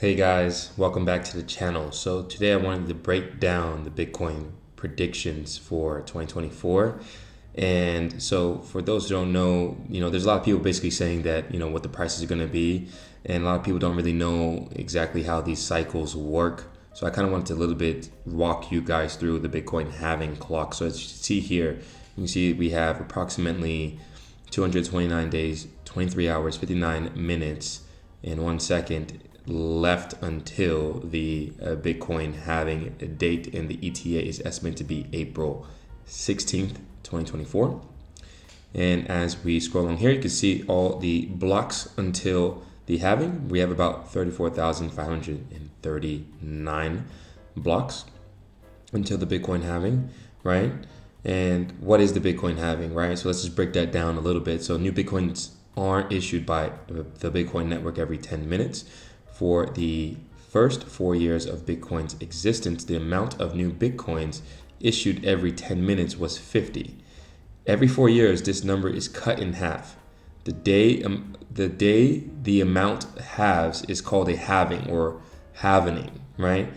Hey guys, welcome back to the channel. So today I wanted to break down the Bitcoin predictions for 2024. And so for those who don't know, there's a lot of people basically saying that, what the prices are going to be. And a lot of people don't really know exactly how these cycles work. So I kind of wanted to a little bit walk you guys through the Bitcoin halving clock. So as you see here, you can see we have approximately 229 days, 23 hours, 59 minutes, and 1 second left until the Bitcoin halving date, and the ETA is estimated to be April 16th, 2024. And as we scroll along here, you can see all the blocks until the halving. We have about 34,539 blocks until the Bitcoin halving, right? And what is the Bitcoin halving, right? So let's just break that down a little bit. So new Bitcoins are issued by the Bitcoin network every 10 minutes. For the first 4 years of Bitcoin's existence, the amount of new Bitcoins issued every 10 minutes was 50. Every 4 years, this number is cut in half. The day the amount halves is called a halving or halvening, right?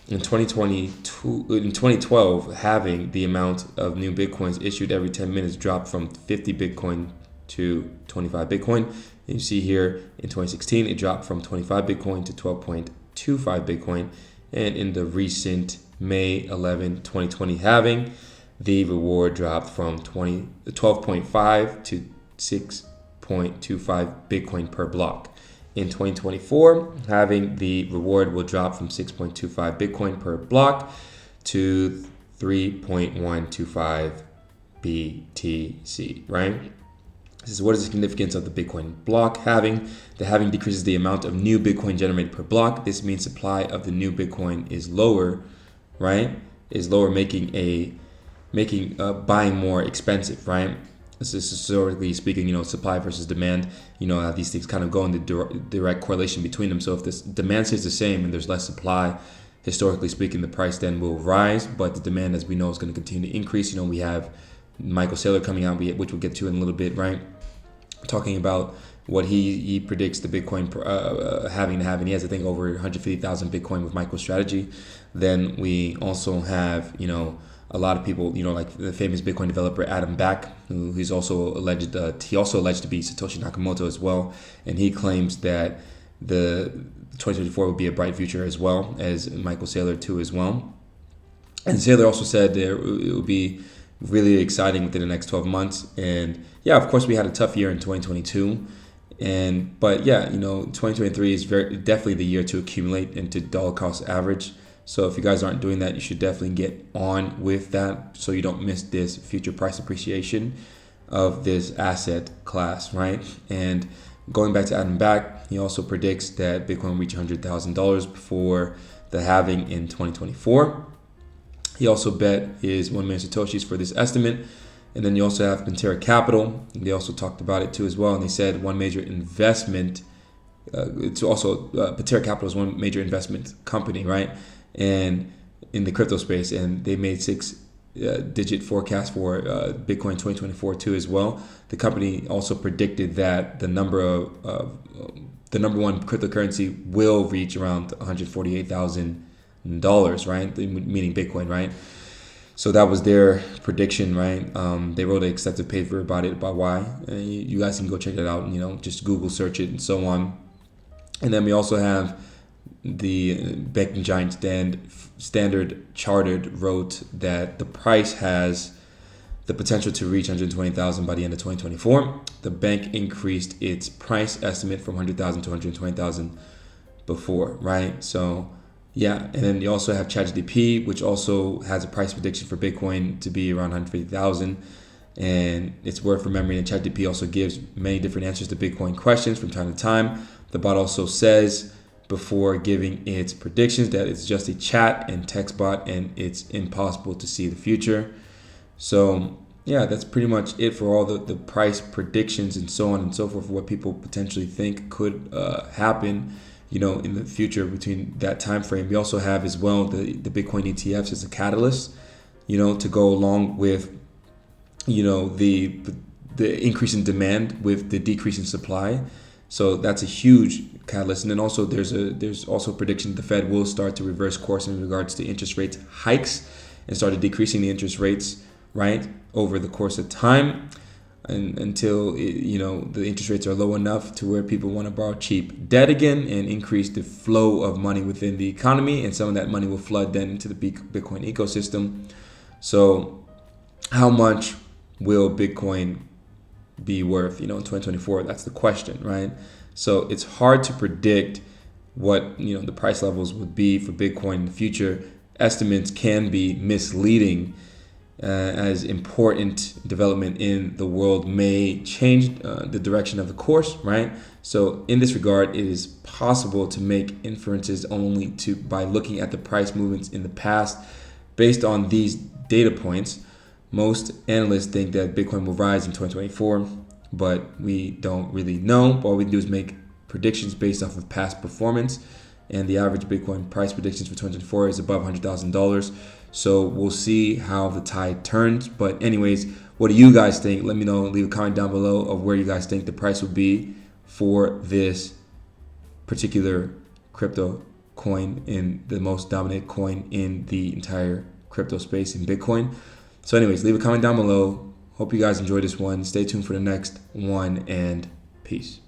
In 2012, halving the amount of new Bitcoins issued every 10 minutes dropped from 50 Bitcoin to 25 Bitcoin. And you see here in 2016, it dropped from 25 Bitcoin to 12.25 Bitcoin. And in the recent May 11, 2020 halving, the reward dropped from 12.5 to 6.25 Bitcoin per block. In 2024, halving the reward will drop from 6.25 Bitcoin per block to 3.125 BTC, right? This is what is the significance of the Bitcoin block halving. The halving decreases the amount of new Bitcoin generated per block. This means supply of the new Bitcoin is lower, right? Is lower, making buying more expensive, right? This is historically speaking, supply versus demand. These things kind of go in the direct correlation between them. So if this demand stays the same and there's less supply, historically speaking, the price then will rise. But the demand, as we know, is going to continue to increase. We have Michael Saylor coming out, which we'll get to in a little bit, right? Talking about what he predicts the Bitcoin having to happen. He has, I think, over 150,000 Bitcoin with MicroStrategy. Then we also have, a lot of people, like the famous Bitcoin developer Adam Back, who's also alleged, to be Satoshi Nakamoto as well. And he claims that the 2024 will be a bright future as well, as Michael Saylor too as well. And Saylor also said that it will be really exciting within the next 12 months. And yeah, of course, we had a tough year in 2022. But 2023 is definitely the year to accumulate and to dollar cost average. So if you guys aren't doing that, you should definitely get on with that so you don't miss this future price appreciation of this asset class, right? And going back to Adam Back, he also predicts that Bitcoin will reach $100,000 before the halving in 2024. He also bet his 1 million Satoshis for this estimate. And then you also have Pantera Capital. They also talked about it too as well. And they said one major investment, Pantera Capital is one major investment company, right? And in the crypto space. And they made 6-digit forecast for Bitcoin 2024 too as well. The company also predicted that the number one cryptocurrency will reach around $148,000, right? Meaning Bitcoin, right? So that was their prediction, right? They wrote an extensive paper about why. You guys can go check it out and, just Google search it and so on. And then we also have the banking giant Standard Chartered wrote that the price has the potential to reach 120,000 by the end of 2024. The bank increased its price estimate from 100,000 to 120,000 before, right? So yeah, and then you also have ChatGPT, which also has a price prediction for Bitcoin to be around 150,000. And it's worth remembering that ChatGPT also gives many different answers to Bitcoin questions from time to time. The bot also says before giving its predictions that it's just a chat and text bot and it's impossible to see the future. So yeah, that's pretty much it for all the price predictions and so on and so forth, what people potentially think could happen in the future between that time frame. We also have as well the Bitcoin ETFs as a catalyst, to go along with, the increase in demand with the decrease in supply. So that's a huge catalyst. And then also there's also a prediction the Fed will start to reverse course in regards to interest rate hikes and started decreasing the interest rates, right, over the course of time, and until the interest rates are low enough to where people want to borrow cheap debt again and increase the flow of money within the economy, and some of that money will flood then into the Bitcoin ecosystem. So how much will Bitcoin be worth, in 2024? That's the question, right? So it's hard to predict what, the price levels would be for Bitcoin in the future. Estimates can be misleading, as important development in the world may change the direction of the course, right? So in this regard, it is possible to make inferences only by looking at the price movements in the past. Based on these data points, most analysts think that Bitcoin will rise in 2024, but we don't really know. All we do is make predictions based off of past performance, and the average Bitcoin price predictions for 2024 is above $100,000. So we'll see how the tide turns. But anyways, what do you guys think? Let me know. Leave a comment down below of where you guys think the price will be for this particular crypto coin, in the most dominant coin in the entire crypto space, in Bitcoin. So anyways, leave a comment down below. Hope you guys enjoyed this one. Stay tuned for the next one, and peace.